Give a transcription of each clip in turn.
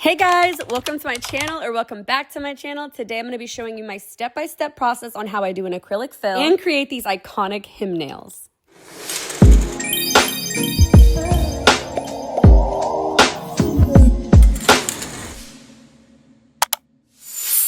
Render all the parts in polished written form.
Hey guys, welcome to my channel, or welcome back to my channel. Today I'm going to be showing you my step-by-step process on how I do an acrylic fill and create these iconic him nails.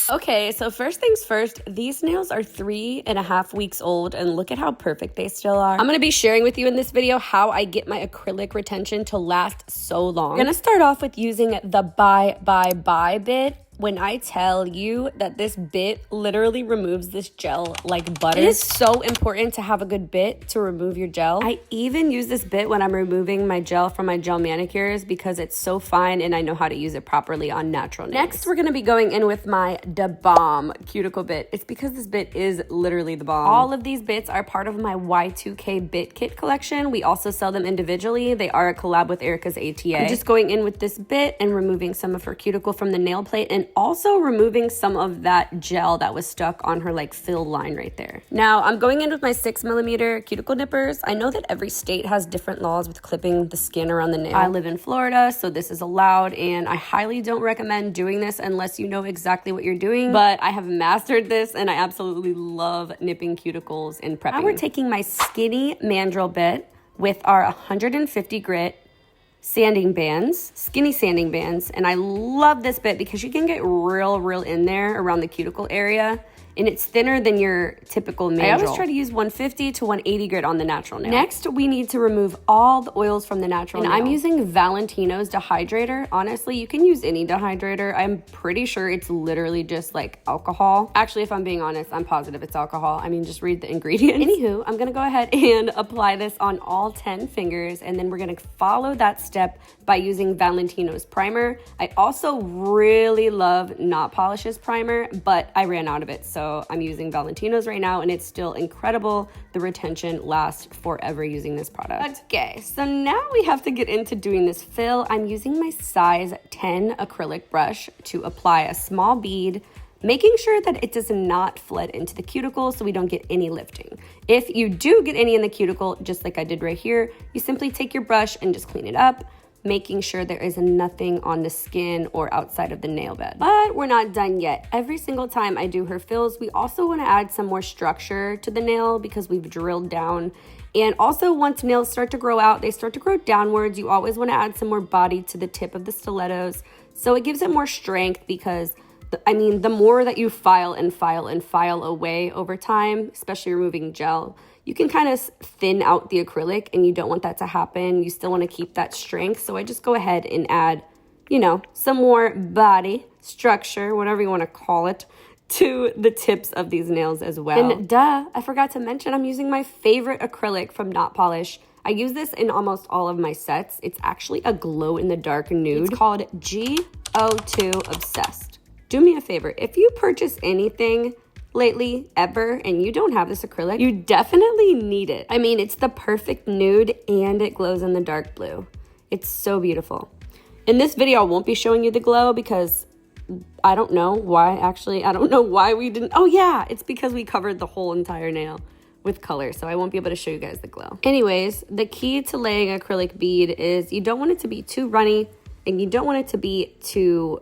Okay, so first things first, these nails are 3.5 weeks old, and look at how perfect they still are. I'm going to be sharing with you in this video how I get my acrylic retention to last so long. I'm going to start off with using the bye bit. When I tell you that this bit literally removes this gel like butter. It is so important to have a good bit to remove your gel. I even use this bit when I'm removing my gel from my gel manicures because it's so fine and I know how to use it properly on natural nails. Next, we're going to be going in with my Da Bomb cuticle bit. It's because this bit is literally the bomb. All of these bits are part of my Y2K bit kit collection. We also sell them individually. They are a collab with Erica's ATA. I'm just going in with this bit and removing some of her cuticle from the nail plate, and also removing some of that gel that was stuck on her like fill line right there. Now I'm going in with my 6mm cuticle nippers. I know that every state has different laws with clipping the skin around the nail. I live in Florida, so this is allowed, and I highly don't recommend doing this unless you know exactly what you're doing, but I have mastered this and I absolutely love nipping cuticles and prepping. Now we're taking my skinny mandrel bit with our 150 grit sanding bands, skinny sanding bands, and I love this bit because you can get real in there around the cuticle area, and it's thinner than your typical mandrel. I always try to use 150 to 180 grit on the natural nail. Next, we need to remove all the oils from the natural nail. I'm using Valentino's dehydrator. Honestly, you can use any dehydrator. I'm pretty sure it's literally just like alcohol. Actually, if I'm being honest, I'm positive it's alcohol. I mean, just read the ingredients. Anywho, I'm gonna go ahead and apply this on all 10 fingers, and then we're gonna follow that step by using Valentino's primer. I also really love Not Polish's primer, but I ran out of it, so I'm using Valentino's right now, and it's still incredible. The retention lasts forever using this product. Okay, so now we have to get into doing this fill. I'm using my size 10 acrylic brush to apply a small bead, making sure that it does not flood into the cuticle so we don't get any lifting. If you do get any in the cuticle, just like I did right here, you simply take your brush and just clean it up, making sure there is nothing on the skin or outside of the nail bed. But we're not done yet. Every single time I do her fills, we also want to add some more structure to the nail because we've drilled down. And also, once nails start to grow out, they start to grow downwards. You always want to add some more body to the tip of the stilettos, so it gives it more strength because the more that you file away over time, especially removing gel, you can kind of thin out the acrylic, and you don't want that to happen. You still want to keep that strength. So I just go ahead and add, some more body, structure, whatever you want to call it, to the tips of these nails as well. And I forgot to mention, I'm using my favorite acrylic from Not Polish. I use this in almost all of my sets. It's actually a glow-in-the-dark nude. It's called 𝐮𝐬2 Obsessed. Do me a favor, if you purchase anything lately ever and you don't have this acrylic, you definitely need it. I mean, it's the perfect nude and it glows in the dark blue. It's so beautiful. In this video, I won't be showing you the glow because I don't know why. Actually, I don't know why we didn't. Oh yeah, it's because we covered the whole entire nail with color, so I won't be able to show you guys the glow. Anyways, the key to laying acrylic bead is you don't want it to be too runny and you don't want it to be too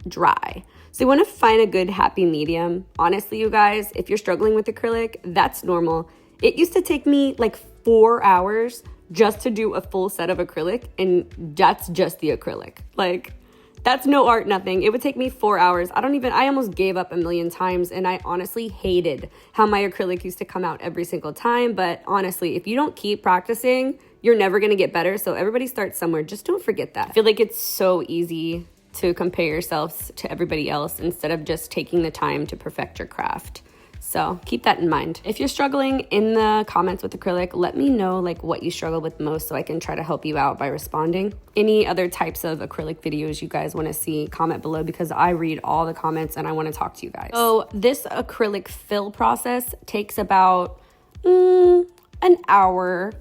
dry. So you want to find a good happy medium. Honestly, you guys, if you're struggling with acrylic, that's normal. It used to take me like 4 hours just to do a full set of acrylic, and that's just the acrylic. Like, that's no art, nothing. It would take me 4 hours. I almost gave up a million times, and I honestly hated how my acrylic used to come out every single time. But honestly, if you don't keep practicing, you're never going to get better. So everybody starts somewhere. Just don't forget that. I feel like it's so easy to compare yourselves to everybody else instead of just taking the time to perfect your craft. So keep that in mind. If you're struggling, in the comments with acrylic, let me know like what you struggle with most so I can try to help you out by responding. Any other types of acrylic videos you guys want to see, comment below because I read all the comments and I want to talk to you guys. So this acrylic fill process takes about an hour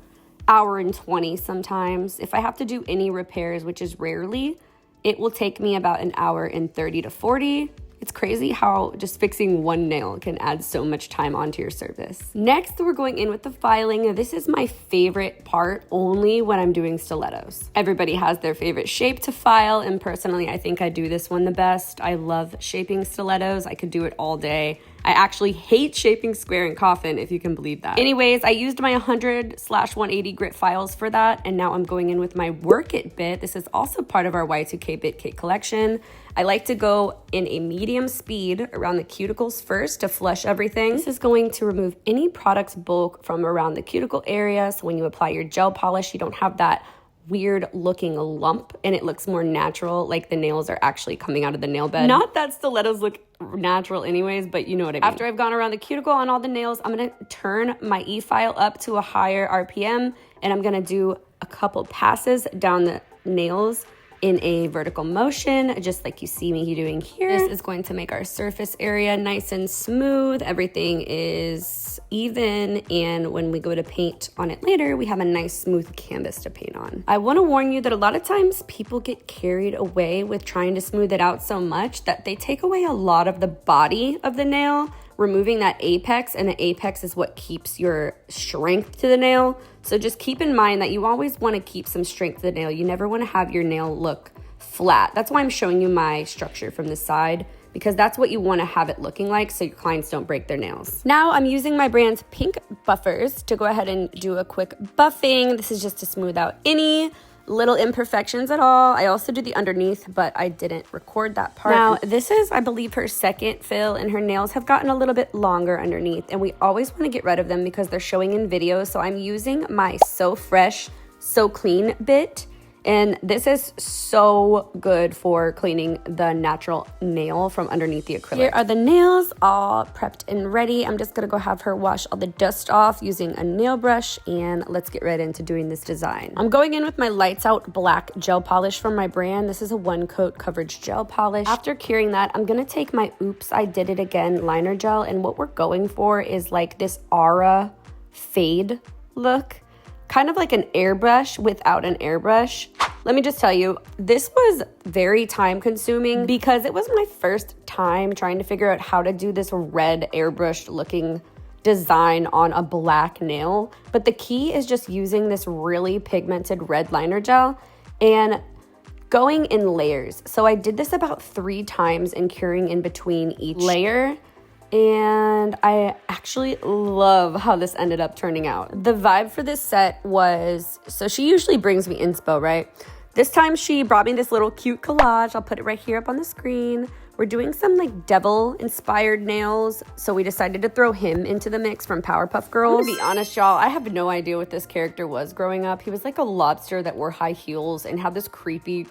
and 20 sometimes. If I have to do any repairs, which is rarely, it will take me about an hour and 30 to 40. It's crazy how just fixing one nail can add so much time onto your surface. Next, we're going in with the filing. This is my favorite part only when I'm doing stilettos. Everybody has their favorite shape to file, and personally, I think I do this one the best. I love shaping stilettos. I could do it all day. I actually hate shaping square and coffin, if you can believe that. Anyways, I used my 100/180 grit files for that, and now I'm going in with my Work It bit. This is also part of our Y2K bit kit collection. I like to go in a medium speed around the cuticles first to flush everything. This is going to remove any product's bulk from around the cuticle area, so when you apply your gel polish, you don't have that weird looking lump and it looks more natural, like the nails are actually coming out of the nail bed. Not that stilettos look natural anyways, but you know what I mean. After I've gone around the cuticle on all the nails, I'm gonna turn my e-file up to a higher RPM, and I'm gonna do a couple passes down the nails in a vertical motion, just like you see me doing here. This is going to make our surface area nice and smooth. Everything is even, and when we go to paint on it later, we have a nice smooth canvas to paint on. I want to warn you that a lot of times people get carried away with trying to smooth it out so much that they take away a lot of the body of the nail, removing that apex, and the apex is what keeps your strength to the nail. So just keep in mind that you always want to keep some strength to the nail. You never want to have your nail look flat. That's why I'm showing you my structure from the side, because that's what you want to have it looking like so your clients don't break their nails. Now I'm using my brand's pink buffers to go ahead and do a quick buffing. This is just to smooth out any little imperfections at all. I also do the underneath, but I didn't record that part. Now, this is, I believe, her second fill, and her nails have gotten a little bit longer underneath, and we always want to get rid of them because they're showing in videos. So I'm using my So Fresh, So Clean bit, and this is so good for cleaning the natural nail from underneath the acrylic. Here are the nails all prepped and ready. I'm just gonna go have her wash all the dust off using a nail brush, and let's get right into doing this design. I'm going in with my Lights Out black gel polish from my brand. This is a 1-coat coverage gel polish. After curing that, I'm gonna take my Oops, I Did It Again liner gel, and what we're going for is like this aura fade look. Kind of like an airbrush without an airbrush. Let me just tell you, this was very time consuming because it was my first time trying to figure out how to do this red airbrush looking design on a black nail. But the key is just using this really pigmented red liner gel and going in layers. So I did this about 3 times and curing in between each layer. And I actually love how this ended up turning out. The vibe for this set was, so she usually brings me inspo, right? This time she brought me this little cute collage. I'll put it right here up on the screen. We're doing some like devil inspired nails, so we decided to throw him into the mix from Powerpuff Girls. To be honest, y'all, I have no idea what this character was growing up. He was like a lobster that wore high heels and had this creepy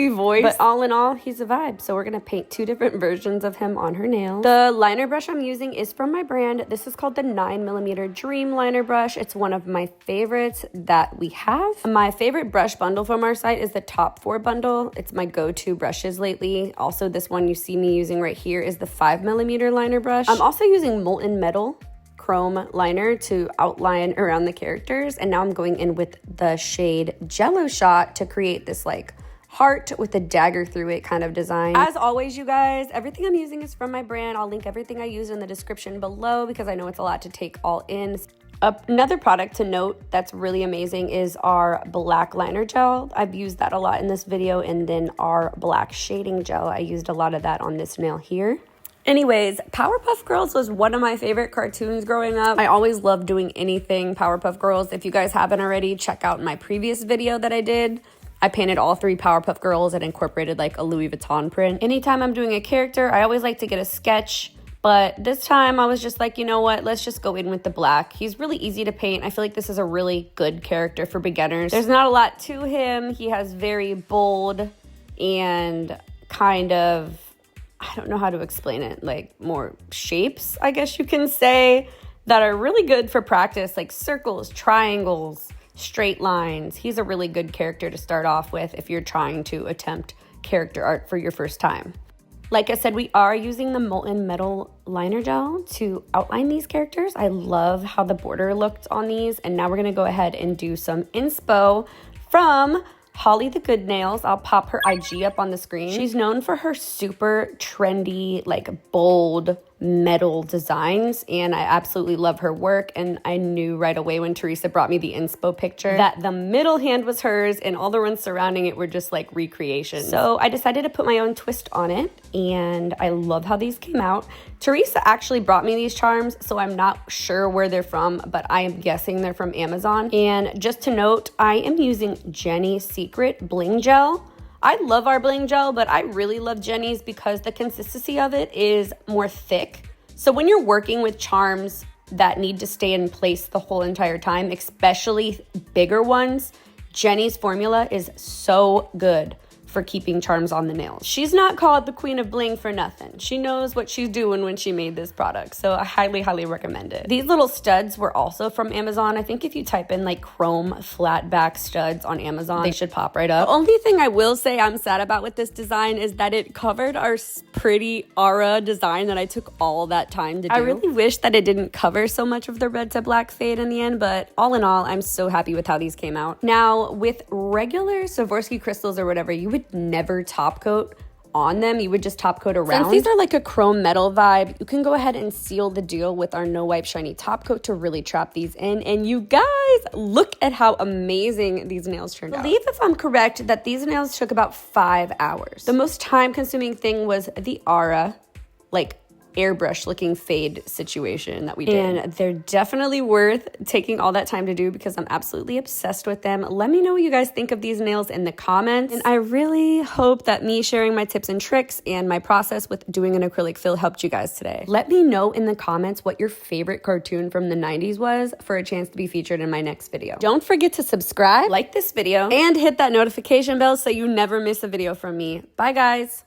voice. But all in all, he's a vibe. So we're gonna paint 2 different versions of him on her nails. The liner brush I'm using is from my brand. This is called the 9mm Dream liner brush. It's one of my favorites that we have. My favorite brush bundle from our site is the Top 4 bundle. It's my go-to brushes lately. Also, this one you see me using right here is the 5mm liner brush. I'm also using molten metal chrome liner to outline around the characters, and now I'm going in with the shade Jell-O shot to create this like heart with a dagger through it kind of design. As always, you guys, everything I'm using is from my brand. I'll link everything I use in the description below because I know it's a lot to take all in. Another product to note that's really amazing is our black liner gel. I've used that a lot in this video, and then our black shading gel. I used a lot of that on this nail here. Anyways, Powerpuff Girls was one of my favorite cartoons growing up. I always loved doing anything Powerpuff Girls. If you guys haven't already, check out my previous video that I did. I painted all 3 Powerpuff Girls and incorporated like a Louis Vuitton print. Anytime I'm doing a character, I always like to get a sketch. But this time I was just like, you know what, let's just go in with the black. He's really easy to paint. I feel like this is a really good character for beginners. There's not a lot to him. He has very bold and kind of, I don't know how to explain it, like more shapes, I guess you can say, that are really good for practice, like circles, triangles, straight lines. He's a really good character to start off with if you're trying to attempt character art for your first time. Like I said, we are using the molten metal liner gel to outline these characters. I love how the border looked on these. And now we're gonna go ahead and do some inspo from Holly the Good Nails. I'll pop her IG up on the screen. She's known for her super trendy, like bold metal designs, and I absolutely love her work. And I knew right away when Teresa brought me the inspo picture that the middle hand was hers and all the ones surrounding it were just like recreations. So I decided to put my own twist on it, and I love how these came out. Teresa actually brought me these charms, so I'm not sure where they're from, but I am guessing they're from Amazon. And just to note, I am using Jenny's Secret Bling Gel. I love our Bling Gel, but I really love Jenny's because the consistency of it is more thick. So when you're working with charms that need to stay in place the whole entire time, especially bigger ones, Jenny's formula is so good for keeping charms on the nails. She's not called the Queen of Bling for nothing. She knows what she's doing when she made this product, so I highly, highly recommend it. These little studs were also from Amazon. I think if you type in like chrome flat back studs on Amazon, they should pop right up. The only thing I will say I'm sad about with this design is that it covered our pretty aura design that I took all that time to do. I really wish that it didn't cover so much of the red to black fade in the end, but all in all, I'm so happy with how these came out. Now, with regular Swarovski crystals or whatever, you would never top coat on them. You would just top coat around. Since these are like a chrome metal vibe, you can go ahead and seal the deal with our No Wipe Shiny top coat to really trap these in. And you guys, look at how amazing these nails turned out. I believe, if I'm correct, that these nails took about 5 hours. The most time consuming thing was the aura, like airbrush looking fade situation that we did. And they're definitely worth taking all that time to do because I'm absolutely obsessed with them. Let me know what you guys think of these nails in the comments. And I really hope that me sharing my tips and tricks and my process with doing an acrylic fill helped you guys today. Let me know in the comments what your favorite cartoon from the 90s was for a chance to be featured in my next video. Don't forget to subscribe, like this video, and hit that notification bell so you never miss a video from me. Bye guys.